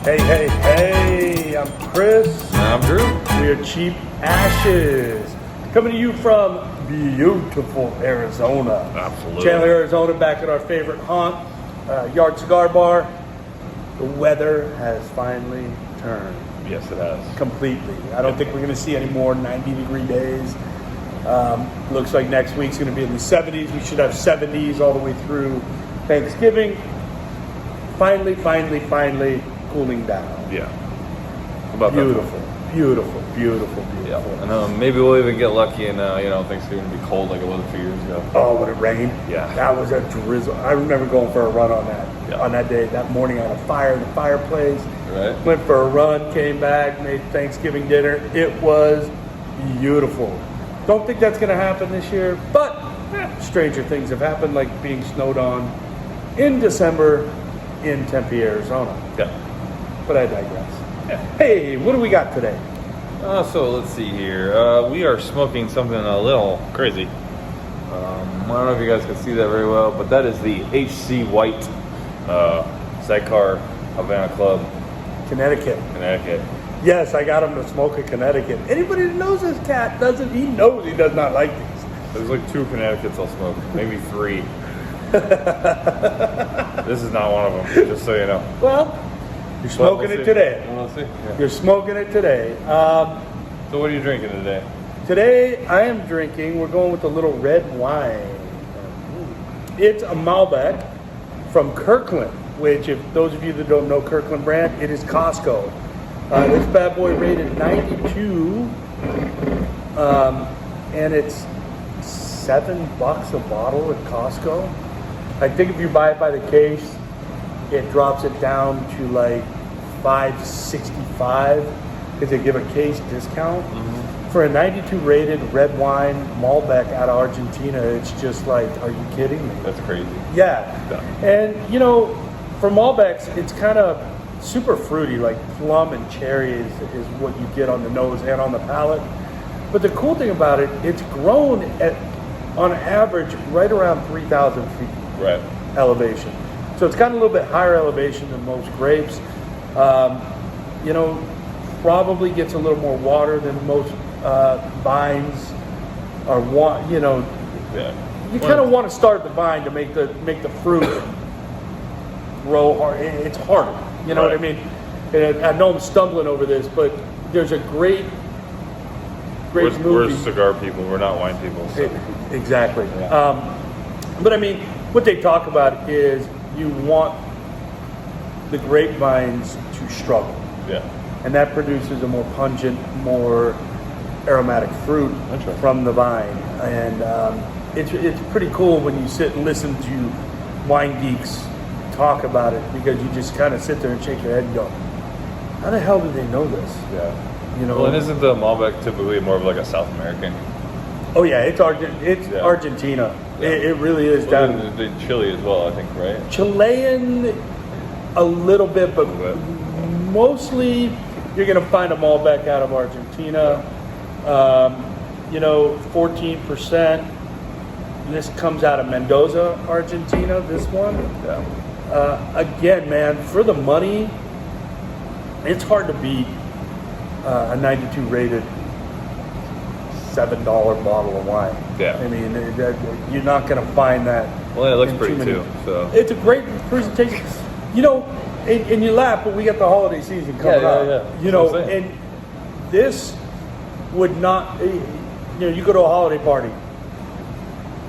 Hey, hey, hey, I'm Chris. I'm Drew. We are Cheap Ashes. Coming to you from beautiful Arizona. Absolutely. Chandler, Arizona, back at our favorite haunt, Yard Cigar Bar. The weather has finally turned. Yes, it has. Completely. I don't think we're going to see any more 90-degree days. Looks like next week's going to be in the 70s. We should have 70s all the way through Thanksgiving. Finally cooling down. Yeah. About Beautiful. Yeah. And maybe we'll even get lucky and Thanksgiving will be cold like it was a few years ago. Oh, when it rained? Yeah. That was a drizzle. I remember going for a run on that. Yeah. On that day. That morning I had a fire in the fireplace. Right. Went for a run, came back, made Thanksgiving dinner. It was beautiful. Don't think that's going to happen this year, but stranger things have happened, like being snowed on in December in Tempe, Arizona. Yeah. But I digress. Hey, what do we got today? So let's see here. We are smoking something a little crazy. I don't know if you guys can see that very well, but that is the HC White Sidecar Havana Club, Connecticut. Yes, I got him to smoke in Connecticut. Anybody that knows this cat he knows he does not like these. There's like 2 Connecticut's I'll smoke, maybe 3. This is not one of them, just so you know. Well, you're smoking it today. We'll see. Yeah. You're smoking it today. So what are you drinking today? Today I am drinking, we're going with a little red wine. It's a Malbec from Kirkland, which if those of you that don't know Kirkland brand, it is Costco. This bad boy rated 92, and it's $7 a bottle at Costco. I think if you buy it by the case, it drops it down to like $5.65 because they give a case discount. Mm-hmm. For a 92 rated red wine Malbec out of Argentina, it's just like, are you kidding me? That's crazy. Yeah. And for Malbecs, it's kind of super fruity, like plum and cherry is what you get on the nose and on the palate. But the cool thing about it, it's grown at, on average, right around 3,000 feet elevation. So it's got a little bit higher elevation than most grapes. Probably gets a little more water than most vines are you kind of want to start the vine to make the fruit grow hard. It's harder. You know what I mean? And I know I'm stumbling over this, but there's a great movie. We're cigar people. We're not wine people. So. Exactly. Yeah. But I mean, what they talk about is you want the grapevines to struggle. Yeah. And that produces a more pungent, more aromatic fruit from the vine. And it's pretty cool when you sit and listen to wine geeks talk about it, because you just kind of sit there and shake your head and go, how the hell do they know this? Yeah. Well, and isn't the Malbec typically more of like a South American? Oh yeah, it's Argentina. Yeah. It really is. Well, the Chile as well, I think, right? Chilean, a little bit, but mostly you're going to find a Malbec out of Argentina. 14%. This comes out of Mendoza, Argentina, this one. Yeah. Again, man, for the money, it's hard to beat a 92 rated $7 bottle of wine. Yeah. I mean, you're not going to find that. Well, it looks pretty too. So it's a great presentation. And you laugh, but we got the holiday season coming up. Yeah. And this would not. You go to a holiday party.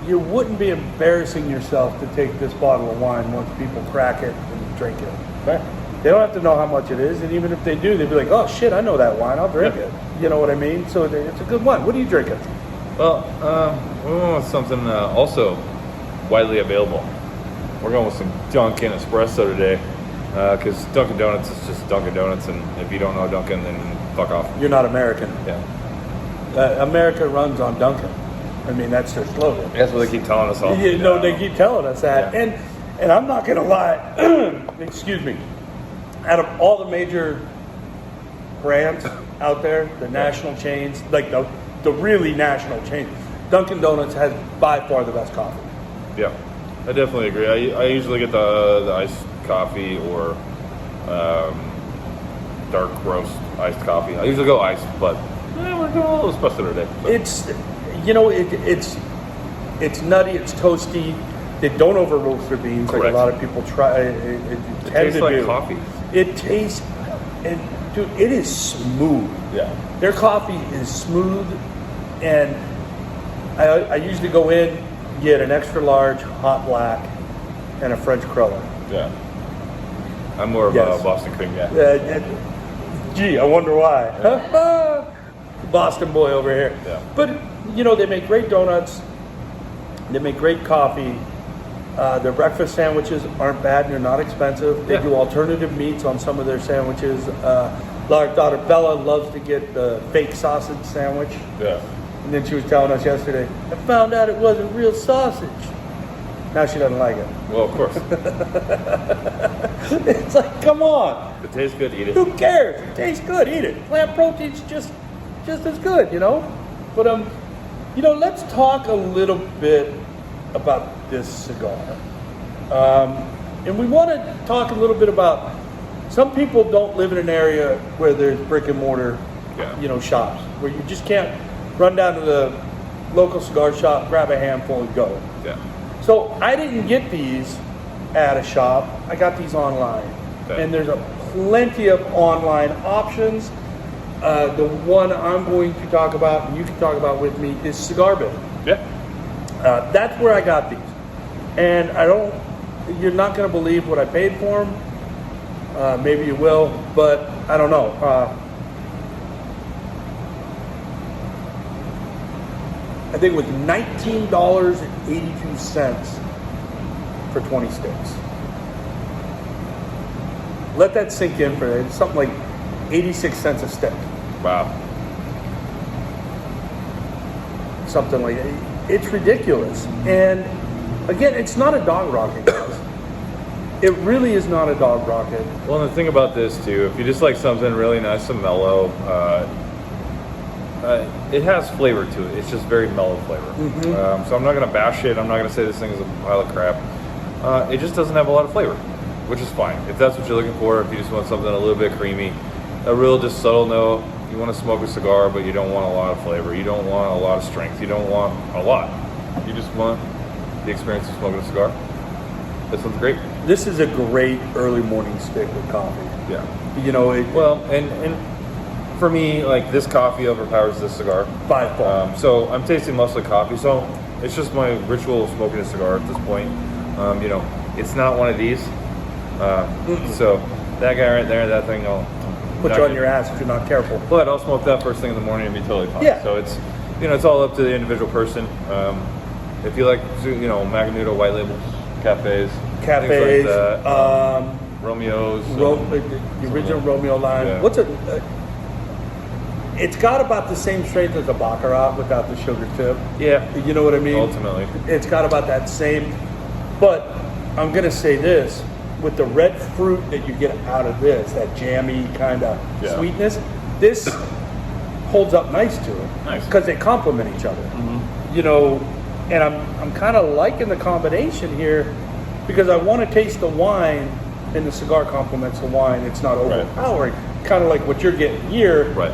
You wouldn't be embarrassing yourself to take this bottle of wine once people crack it and drink it. Right. They don't have to know how much it is, and even if they do, they'd be like, "Oh shit, I know that wine. I'll drink it." You know what I mean? So it's a good one. What are you drinking? Well, we want something also widely available. We're going with some Dunkin espresso today, because Dunkin' Donuts is just Dunkin' Donuts, and if you don't know Dunkin', then fuck off. You're not American. Yeah. America runs on Dunkin'. I mean, that's their slogan. That's what they keep telling us all. They keep telling us that. Yeah. And I'm not going to lie, excuse me, out of all the major brands out there, the national chains, like the really national chains, Dunkin' Donuts has by far the best coffee. Yeah, I definitely agree. I usually get the iced coffee or dark roast iced coffee. I usually go iced, but we're doing a little espresso today. So. It's nutty, it's toasty. They don't over roast their beans like a lot of people try. It tastes like coffee. It tastes, and dude, it is smooth. Yeah. Their coffee is smooth, and I usually go in, get an extra large hot black, and a French cruller. Yeah. I'm more of a Boston cream guy. Gee, I wonder why. Huh? Boston boy over here. Yeah. But they make great donuts. They make great coffee. Their breakfast sandwiches aren't bad and they're not expensive. They do alternative meats on some of their sandwiches. Our daughter Bella loves to get the fake sausage sandwich. Yeah. And then she was telling us yesterday, I found out it wasn't real sausage. Now she doesn't like it. Well, of course. It's like, come on. If it tastes good, eat it. Who cares? It tastes good. Eat it. Plant protein's just as good, But let's talk a little bit about this cigar. And we want to talk a little bit about some people don't live in an area where there's brick and mortar, shops where you just can't run down to the local cigar shop, grab a handful and go. Yeah. So I didn't get these at a shop. I got these online. Okay. And there's plenty of online options. The one I'm going to talk about, and you can talk about with me, is Cigar Bit. Yeah. That's where I got these. And you're not going to believe what I paid for them. Maybe you will, but I don't know. I think it was $19.82 for 20 sticks. Let that sink in for it. It's something like 86 cents a stick. Wow. Something like that. It's ridiculous. And again, it's not a dog rocket, guys. It really is not a dog rocket. Well, and the thing about this too, if you just like something really nice and mellow, it has flavor to it. It's just very mellow flavor. Mm-hmm. So I'm not going to bash it. I'm not going to say this thing is a pile of crap. It just doesn't have a lot of flavor, which is fine. If that's what you're looking for, if you just want something a little bit creamy, a real just subtle note, you want to smoke a cigar, but you don't want a lot of flavor. You don't want a lot of strength. You don't want a lot. You just want the experience of smoking a cigar. This one's great. This is a great early morning stick with coffee. Yeah. And for me, like this coffee overpowers this cigar. Five-fold. So I'm tasting mostly coffee. So it's just my ritual of smoking a cigar at this point. It's not one of these. So that guy right there, that thing, I'll put you on your ass if you're not careful. But I'll smoke that first thing in the morning and be totally fine. Yeah. So it's it's all up to the individual person. If you like Maganudo white label cafes, things like that, Romeo's, the original Romeo line. Yeah. What's it? It's got about the same strength as a Baccarat without the sugar tip. Yeah. You know what I mean? Ultimately. It's got about that same. But I'm going to say this. With the red fruit that you get out of this, that jammy kind of sweetness, this holds up nice to it. Nice. Because they complement each other. Mm-hmm. And I'm kind of liking the combination here because I want to taste the wine and the cigar complements the wine. It's not overpowering. Kind of like what you're getting here. Right.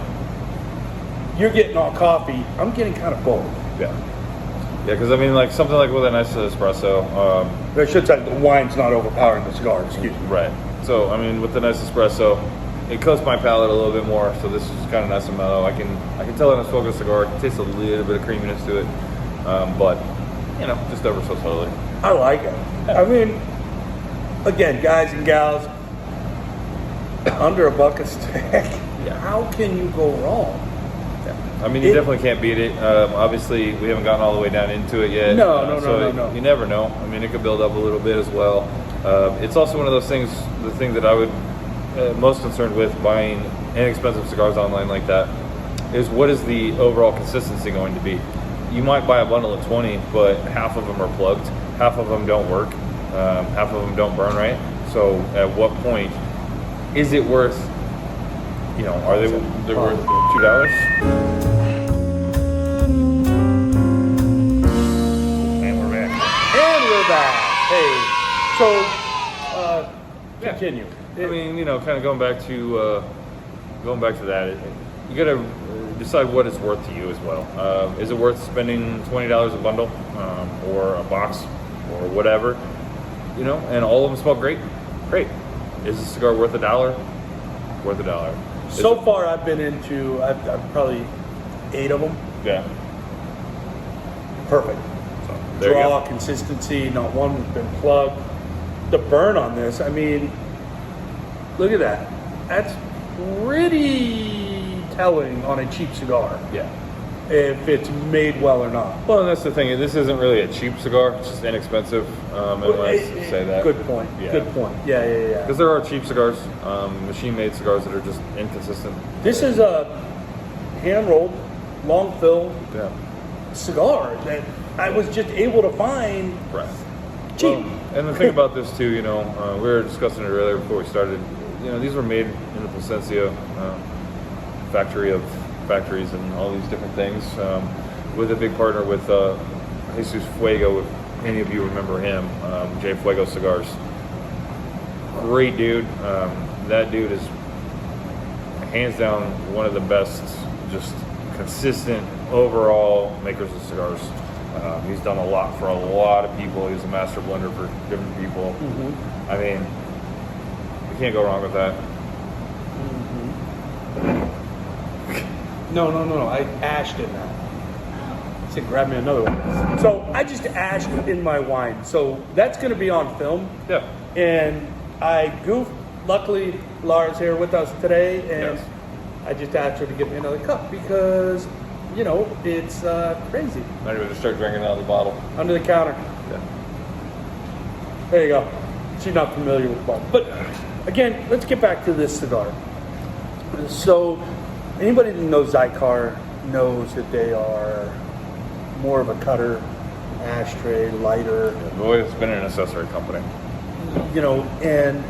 You're getting all coffee. I'm getting kind of both. Yeah. Yeah, because like something like with a nice espresso. I should say the wine's not overpowering the cigar. Excuse me. Right. So with the nice espresso, it coats my palate a little bit more. So this is kind of nice and mellow. I can tell when I'm smoking a cigar. It tastes a little bit of creaminess to it, but just ever so slowly. I like it. I mean, again, guys and gals, under $1 a stick. How can you go wrong? You definitely can't beat it. Obviously, we haven't gotten all the way down into it yet. No. You never know. It could build up a little bit as well. It's also one of those things, the thing that I would most concerned with buying inexpensive cigars online like that is what is the overall consistency going to be? You might buy a bundle of 20, but half of them are plugged, half of them don't work, half of them don't burn right. So at what point is it worth, are they worth $2? And we're back. Hey, so continue. Kind of going back to going back to that, you got to decide what it's worth to you as well. Is it worth spending $20 a bundle or a box or whatever? You know, and all of them smell great. Great. Is a cigar worth $1? Worth $1. So far, I've been into I've probably 8 of them. Yeah. Perfect. So, there you Draw, go. consistency, not one has been plugged. The burn on this, I mean, look at that. That's pretty telling on a cheap cigar, Yeah. if it's made well or not. Well, and that's the thing. This isn't really a cheap cigar. It's just inexpensive. Unless you say that. Good point. Yeah. Good point. Yeah. Because there are cheap cigars, machine-made cigars that are just inconsistent. This is a hand-rolled, long fill Yeah. cigar that I was just able to find Right. cheap. Well, and the thing about this too, you know, we were discussing it earlier before we started. You know, these were made in the Plasencia factory of factories and all these different things, with a big partner with Jesus Fuego. If any of you remember him, J Fuego Cigars. Great dude. That dude is hands down one of the best, just consistent overall makers of cigars. He's done a lot for a lot of people. He's a master blender for different people. I mean, you can't go wrong with that. No. I ashed in that. I said, grab me another one. So I just ashed in my wine. So that's going to be on film. Yeah. And I goofed. Luckily, Laura's here with us today, and Yes. I just asked her to get me another cup because, you know, it's crazy. Might even just start drinking out of the bottle. Under the counter. Yeah. There you go. She's not familiar with bottle. But again, let's get back to this cigar. So anybody that knows Zycar knows that they are more of a cutter, ashtray, lighter. We've always been an accessory company. You know, and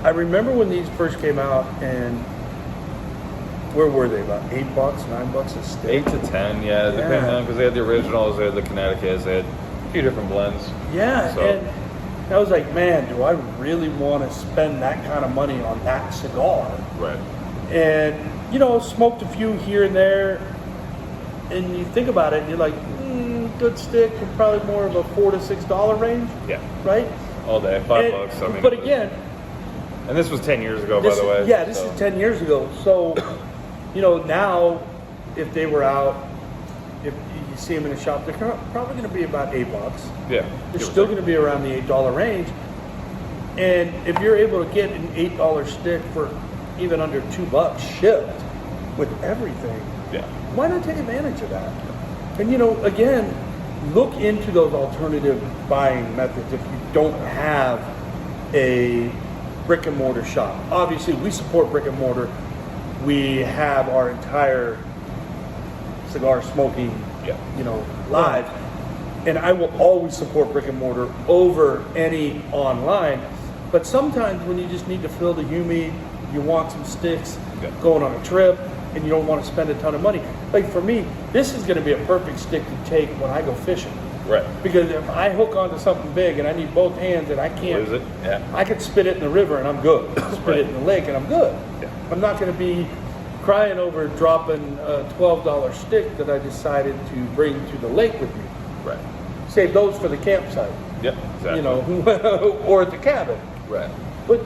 I remember when these first came out, and where were they? About $8, $9 a stick. 8 to 10, yeah, depending on, because they had the originals, they had the Connecticut's, they had a few different blends. Yeah, So- and I was like, man, do I really want to spend that kind of money on that cigar? Right. And, you know, smoked a few here and there, and you think about it, and you're like, good stick, and probably more of a $4 to $6 range, Yeah. right? All day, $5. I mean, but again, and this was 10 years ago, by this the way. is so. 10 years ago. So, you know, now, if they were out, if you see them in a shop, they're probably going to be about $8. Yeah. They're still going to be around the $8 range. And if you're able to get an $8 stick for even under $2 shipped with everything, Yeah. why not take advantage of that? And, you know, again, look into those alternative buying methods if you don't have a brick and mortar shop. Obviously, we support brick and mortar. We have our entire cigar smoking, Yeah. you know, live. And I will always support brick and mortar over any online. But sometimes when you just need to fill the humi, you want some sticks, Yeah. going on a trip, and you don't want to spend a ton of money. Like for me, this is going to be a perfect stick to take when I go fishing. Right. Because if I hook onto something big and I need both hands and I can't, What is it? Yeah. I could spit it in the river and I'm good. Spit it in the lake and I'm good. Yeah. I'm not going to be crying over dropping a $12 stick that I decided to bring to the lake with me. Right. Save those for the campsite, Yeah. Exactly. you know, or at the cabin. Right. But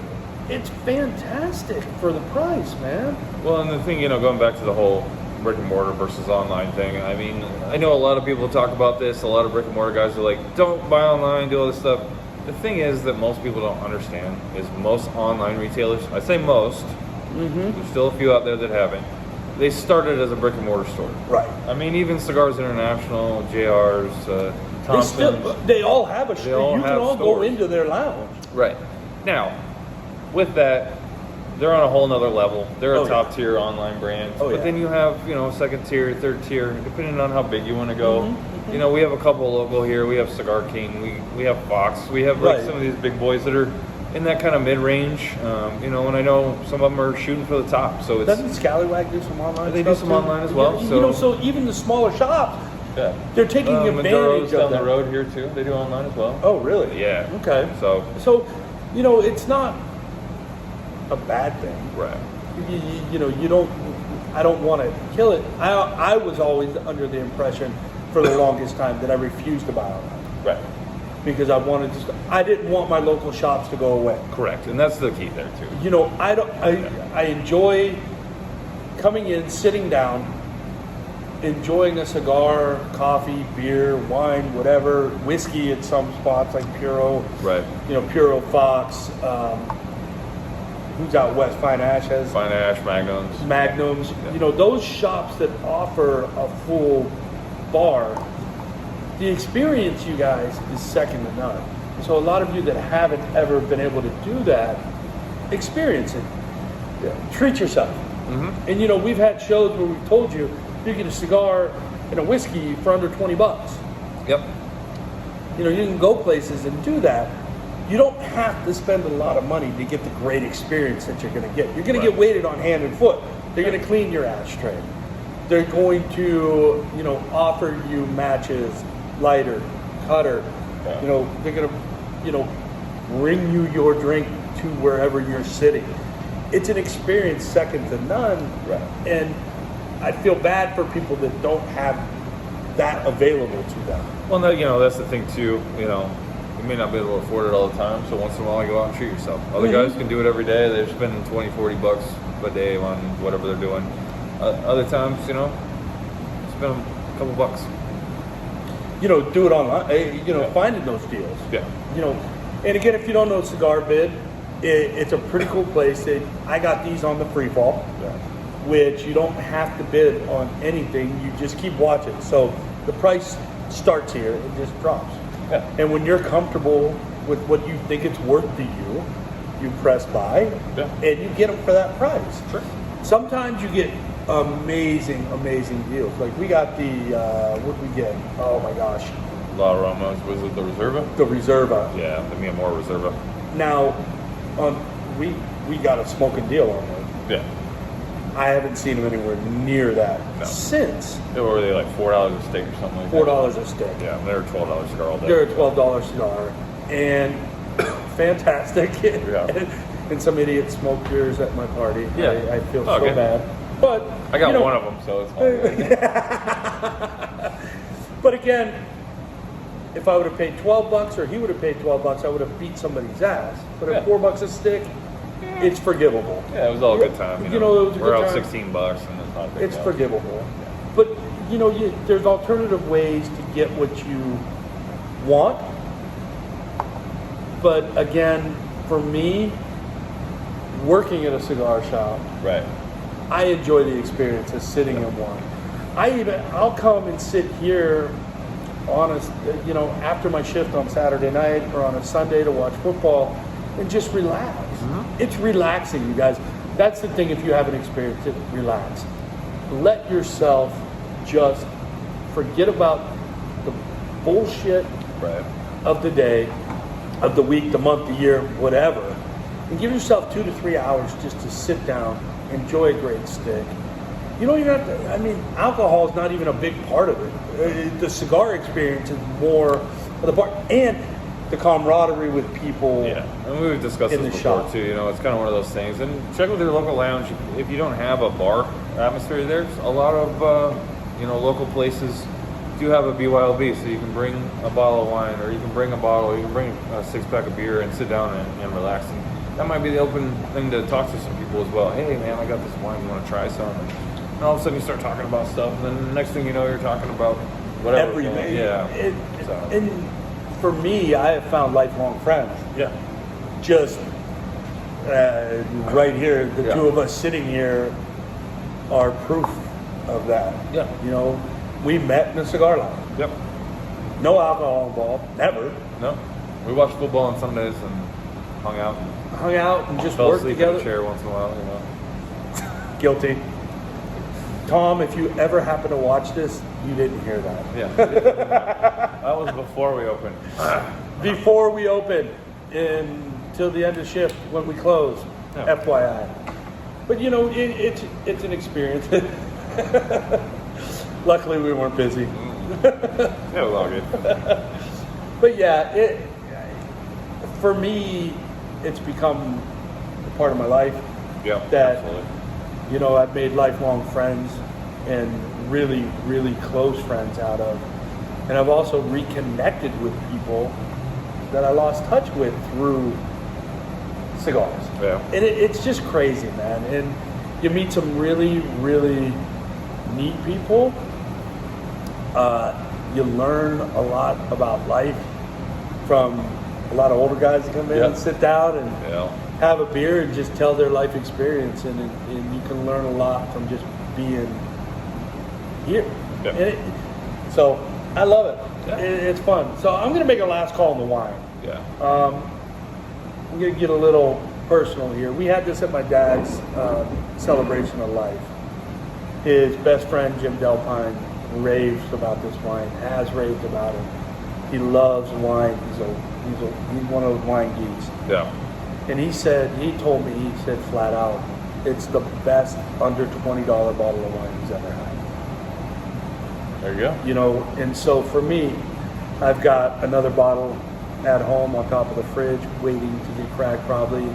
it's fantastic for the price, man. Well, and the thing, you know, going back to the whole brick and mortar versus online thing, I mean, I know a lot of people talk about this. A lot of brick and mortar guys are like, don't buy online, do all this stuff. The thing is that most people don't understand is most online retailers, I say most, there's still a few out there that haven't, they started as a brick and mortar store. Right. I mean, even Cigars International, JR's, Thompson's. They all have a They store. all You can have all go stores. into their lounge. Right. Now, with that, they're on a whole nother level. They're a Oh, top tier online brand. Oh, but yeah. then you have, you know, second tier, third tier, depending on how big you want to go. You know, we have a couple local here. We have Cigar King. We have Fox. We have like Right. some of these big boys that are in that kind of mid range. You know, and I know some of them are shooting for the top. So it's Doesn't Scallywag do some online They do stuff some too? online as well, You so- know, so even the smaller shops, yeah. they're taking advantage Maduro's of down that. the road here too. They do online as well. Oh, really? Yeah. Okay. So So, you know, it's not a bad thing. right. you know, you don't. I don't want to kill it. I was always under the impression for the longest time that I refused to buy online. Right. Because I didn't want my local shops to go away. Correct, and that's the key there too. You know, I enjoy coming in, sitting down, enjoying a cigar, coffee, beer, wine, whatever, whiskey at some spots like Puro. Right. You know, Puro Fox. Who's out west? Fine Ash has. Fine Ash, Magnums. Yeah. You know, those shops that offer a full bar, the experience, you guys, is second to none. So a lot of you that haven't ever been able to do that, experience it. Yeah. Treat yourself. Mm-hmm. And you know, we've had shows where we've told you get a cigar and a whiskey for under $20. Yep. You know, you can go places and do that. You don't have to spend a lot of money to get the great experience that you're going to get. You're going to get waited on hand and foot. They're going to clean your ashtray. They're going to, you know, offer you matches, lighter, cutter. Yeah. You know, they're going to, you know, bring you your drink to wherever you're sitting. It's an experience second to none. Right. And I feel bad for people that don't have that available to them. Well, no, you know, that's the thing too. You know, you may not be able to afford it all the time, so once in a while you go out and treat yourself. Other guys can do it every day. They're spending $20, $40 a day on whatever they're doing. Other times, you know, spend a couple bucks. You know, do it online. You know, finding those deals. Yeah. You know, and again, if you don't know Cigar Bid, it's a pretty cool place. I got these on the free fall, which you don't have to bid on anything. You just keep watching. So the price starts here and just drops. Yeah. And when you're comfortable with what you think it's worth to you, you press buy, and you get them for that price. Sure. Sometimes you get amazing deals. Like we got the, what did we get? Oh my gosh. La Roma's, was it the Reserva? The Reserva. Yeah, the Mia Moore Reserva. Now, we got a smoking deal on them. Yeah. I haven't seen them anywhere near that since. They were they like $4 a stick or something like that? $4 a stick. Yeah, they're a $12 cigar all day. They're a $12 cigar. And fantastic. Yeah. And some idiot smoked yours at my party. Yeah. I feel so bad. But I got you know, one of them, so it's fine. But again, if I would have paid $12 or he would have paid $12, I would have beat somebody's ass. But at $4 a stick, it's forgivable. Yeah, it was all a good time. You know, it was a we're good out time. $16 and it's not a big It's deal. forgivable. But you know, there's alternative ways to get what you want. But again, for me, working at a cigar shop, Right. I enjoy the experience of sitting in one. I'll come and sit here you know, after my shift on Saturday night or on a Sunday to watch football and just relax. Mm-hmm. It's relaxing, you guys. That's the thing. If you haven't experienced it, relax. Let yourself just forget about the bullshit of the day, of the week, the month, the year, whatever, and give yourself 2 to 3 hours just to sit down, enjoy a great stick. You know, you're not. I mean, alcohol is not even a big part of it. The cigar experience is more of the part, and the camaraderie with people. Yeah, and we've discussed in this the before shop. too. You know, it's kind of one of those things. And check with your local lounge. If you don't have a bar atmosphere, there's a lot of you know, local places do have a BYOB, so you can bring a bottle of wine, or you can bring a bottle, or you can bring a 6-pack of beer and sit down and relax. And that might be the open thing to talk to some people as well. Hey man, I got this wine. You want to try some? And all of a sudden you start talking about stuff, and then the next thing you know, you're talking about whatever. Everything. Yeah. And for me, I have found lifelong friends. Yeah. Just right here, the two of us sitting here are proof of that. Yeah. You know, we met in a cigar lounge. Yep. No alcohol involved, never. No. We watched football on Sundays and hung out. Hung out and just Fell worked asleep together. in a chair once in a while, you know. Guilty. Tom, if you ever happen to watch this, you didn't hear that. Yeah. That was before we opened. Before we open, until the end of shift when we close, FYI. But you know, it's an experience. Luckily, we weren't busy. It was all good. But yeah, for me, it's become a part of my life. Yeah, That absolutely. you know, I've made lifelong friends and really, really close friends out of. And I've also reconnected with people that I lost touch with through cigars. Yeah. And it's just crazy, man. And you meet some really, really neat people. You learn a lot about life from a lot of older guys that come in and sit down and have a beer and just tell their life experience. And you can learn a lot from just being here. Yeah. So I love it. Yeah. It's fun. So I'm going to make a last call on the wine. Yeah. I'm going to get a little personal here. We had this at my dad's celebration of life. His best friend, Jim Delpine, raves about this wine, has raved about it. He loves wine. He's one of those wine geeks. Yeah. And he told me flat out, it's the best under $20 bottle of wine he's ever had. There you go. You know, and so for me, I've got another bottle at home on top of the fridge waiting to get cracked probably.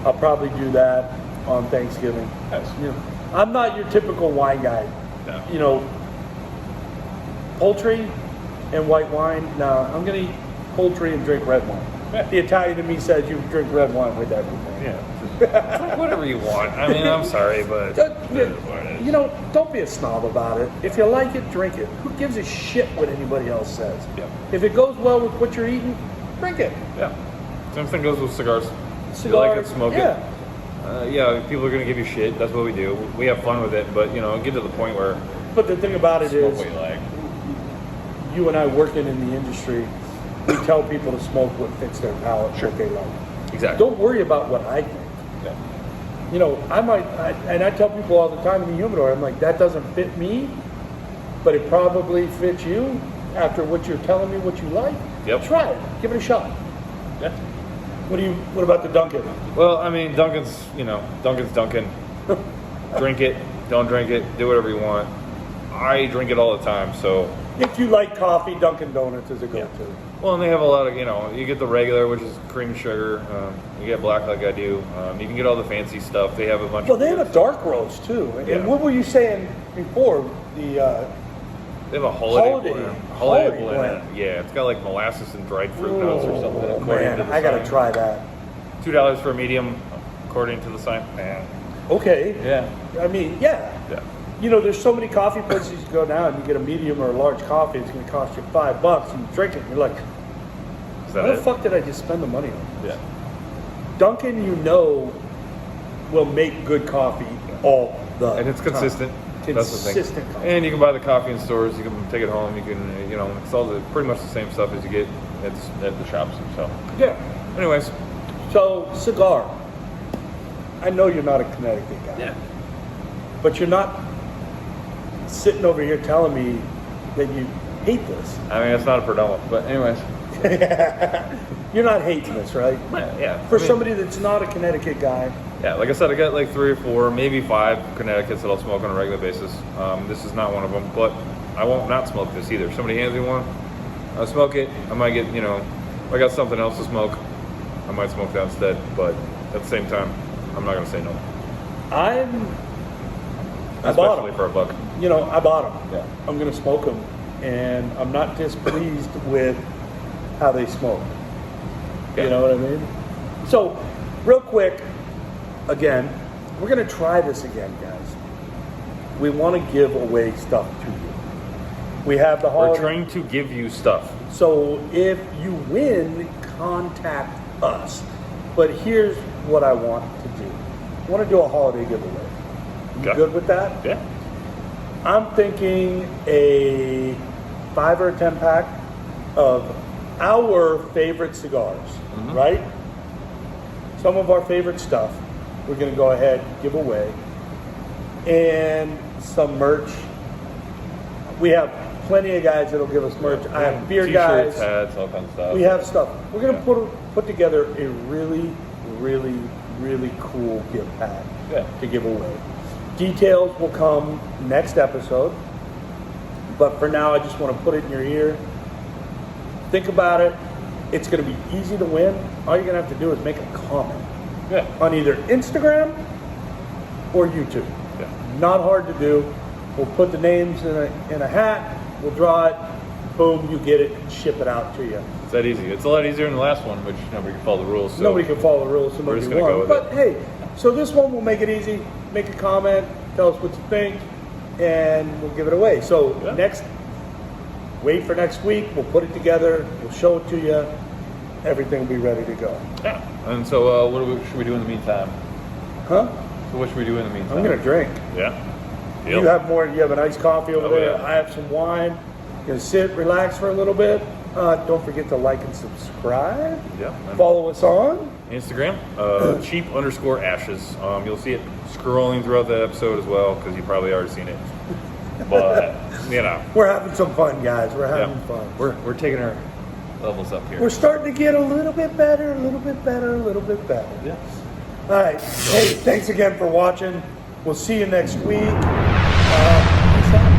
I'll probably do that on Thanksgiving. Nice. You know, I'm not your typical wine guy. No. You know, poultry and white wine, no, I'm going to eat poultry and drink red wine. Yeah. The Italian in me says you drink red wine with everything. Yeah. Whatever you want. I mean, I'm sorry, but you know, don't be a snob about it. If you like it, drink it. Who gives a shit what anybody else says? Yeah. If it goes well with what you're eating, drink it. Yeah. Same thing goes with cigars. You like it, smoke it. Yeah, people are going to give you shit. That's what we do. We have fun with it, but, you know, get to the point where... But the thing about it is, what you like. You and I working in the industry, we tell people to smoke what fits their palate, what they like. Exactly. Don't worry about what I think. Yeah. You know, I tell people all the time in the humidor, I'm like, that doesn't fit me, but it probably fits you after what you're telling me what you like. Yep. Try it. Give it a shot. Yeah. What about the Dunkin? Well, I mean, Dunkin's Dunkin. Drink it, don't drink it, do whatever you want. I drink it all the time, so... If you like coffee, Dunkin' Donuts is a go-to. Yeah. Well, and they have a lot of, you know, you get the regular, which is cream sugar. You get black like I do. You can get all the fancy stuff. They have a bunch Well, they have a dark roast, too. Yeah. And what were you saying before? They have a holiday blend. Yeah, it's got like molasses and dried fruit notes or something. According to the I got to sign. try that. $2 for a medium, according to the sign. Man. Okay. Yeah. I mean, yeah. Yeah. You know, there's so many coffee places you go now and you get a medium or a large coffee, it's going to cost you $5 and you drink it and you're like, what the fuck did I just spend the money on? Yeah. Dunkin', you know, will make good coffee all the time. And it's consistent. That's the thing. Consistent coffee. And you can buy the coffee in stores. You can take it home. You can, you know, it's all pretty much the same stuff as you get at the shops. So Yeah. anyways. So, cigar. I know you're not a Connecticut guy. Yeah. But you're not sitting over here telling me that you hate this. I mean, it's not a predominant, but anyways. You're not hating this, right? Yeah. For somebody that's not a Connecticut guy. Yeah, like I said, I got like 3 or 4, maybe 5 Connecticut's that I'll smoke on a regular basis. This is not one of them, but I won't not smoke this either. If somebody hands me one, I'll smoke it. I might get, you know, if I got something else to smoke, I might smoke that instead. But at the same time, I'm not going to say no. I bought Especially them. for $1. You know, I bought them. Yeah. I'm going to smoke them. And I'm not displeased with how they smoke. Yeah. You know what I mean? So, real quick, again, we're going to try this again, guys. We want to give away stuff to you. We have the holiday. We're trying to give you stuff. So if you win, contact us. But here's what I want to do. I want to do a holiday giveaway. You good with that? Yeah. I'm thinking a 5 or a 10 pack of our favorite cigars, right? Some of our favorite stuff we're going to go ahead and give away. And some merch. We have plenty of guys that'll give us merch. I have beer T-shirts, guys. hats, all kinds of stuff. We have stuff. We're going to put together a really, really, really cool gift pack to give away. Details will come next episode. But for now, I just want to put it in your ear. Think about it. It's going to be easy to win. All you're going to have to do is make a comment on either Instagram or YouTube. Not hard to do. We'll put the names in a hat. We'll draw it. Boom, you get it. Ship it out to you. It's that easy. It's a lot easier than the last one, which nobody can follow the rules. So Nobody can follow the rules, so we're nobody just gonna won. go with But it. hey, so this one will make it easy. Make a comment. Tell us what you think, and we'll give it away. So wait for next week. We'll put it together. We'll show it to you. Everything will be ready to go. Yeah. And so, what should we do in the meantime? Huh? So what should we do in the meantime? I'm gonna drink. Yeah. You have more. You have a nice coffee over there. Yeah. I have some wine. Gonna sit, relax for a little bit. Don't forget to like and subscribe. Yeah. And Follow us on Instagram, cheap_ashes. You'll see it scrolling throughout the episode as well, because you've probably already seen it. But We're having some fun, guys. We're having yeah, fun. we're taking our levels up here. We're starting to get a little bit better, a little bit better, a little bit better. Yeah. All right. Hey, thanks again for watching. We'll see you next week. Peace out.